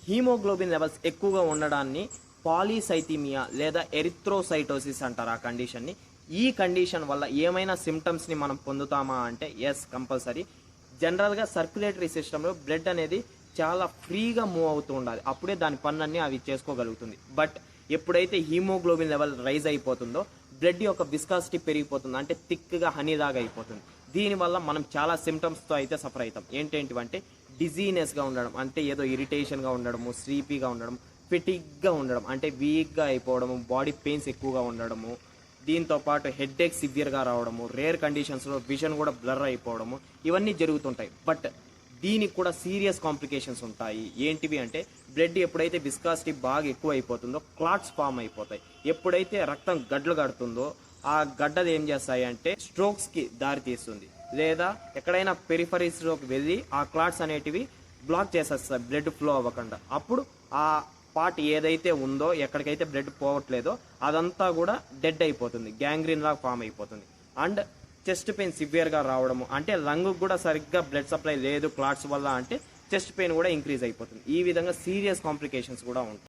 Haemoglobin levels ఎక్కువగా ఉండడాన్ని పాలీసైథీమియా లేదా ఎరిథ్రోసైటోసిస్ అంటారు ఆ కండిషన్ని. ఈ కండిషన్ వల్ల ఏమైనా సిమ్టమ్స్ని మనం పొందుతామా అంటే ఎస్, కంపల్సరీ. జనరల్గా సర్క్యులేటరీ సిస్టంలో బ్లడ్ అనేది చాలా ఫ్రీగా మూవ్ అవుతూ ఉండాలి, అప్పుడే దాని పనులన్నీ అవి చేసుకోగలుగుతుంది. బట్ ఎప్పుడైతే హీమోగ్లోబిన్ లెవెల్ రైజ్ అయిపోతుందో బ్లడ్ యొక్క విస్కాసిటీ పెరిగిపోతుంది, అంటే థిక్గా హనీలాగా అయిపోతుంది. దీనివల్ల మనం చాలా సిమ్టమ్స్తో అయితే సఫర్ అవుతాం. ఏంటంటే డిజీనెస్గా ఉండడం, అంటే ఏదో ఇరిటేషన్గా ఉండడము, స్లీపీగా ఉండడం, ఫెటిగ్గా ఉండడం, అంటే వీక్గా అయిపోవడము, బాడీ పెయిన్స్ ఎక్కువగా ఉండడము, దీంతోపాటు హెడ్ఏక్ సివియర్గా రావడము, రేర్ కండిషన్స్లో విజన్ కూడా బ్లర్ అయిపోవడము, ఇవన్నీ జరుగుతుంటాయి. బట్ దీనికి కూడా సీరియస్ కాంప్లికేషన్స్ ఉంటాయి. ఏంటివి అంటే బ్లడ్ ఎప్పుడైతే విస్కాసిటీ బాగా ఎక్కువ అయిపోతుందో క్లాట్స్ ఫామ్ అయిపోతాయి. ఎప్పుడైతే రక్తం గడ్డలు కడుతుందో ఆ గడ్డలు ఏం చేస్తాయి అంటే స్ట్రోక్స్కి దారి తీస్తుంది, లేదా ఎక్కడైనా పెరిఫరీస్లోకి వెళ్ళి ఆ క్లాట్స్ అనేటివి బ్లాక్ చేసేస్తాయి బ్లడ్ ఫ్లో అవ్వకుండా. అప్పుడు ఆ పార్ట్ ఏదైతే ఉందో, ఎక్కడికైతే బ్లడ్ పోవట్లేదో అదంతా కూడా డెడ్ అయిపోతుంది, గ్యాంగ్రీన్ లాగా ఫామ్ అయిపోతుంది. అండ్ చెస్ట్ పెయిన్ సివియర్గా రావడము, అంటే లంగ్ కూడా సరిగ్గా బ్లడ్ సప్లై లేదు క్లాట్స్ వల్ల, అంటే చెస్ట్ పెయిన్ కూడా ఇంక్రీజ్ అయిపోతుంది. ఈ విధంగా సీరియస్ కాంప్లికేషన్స్ కూడా ఉంటాయి.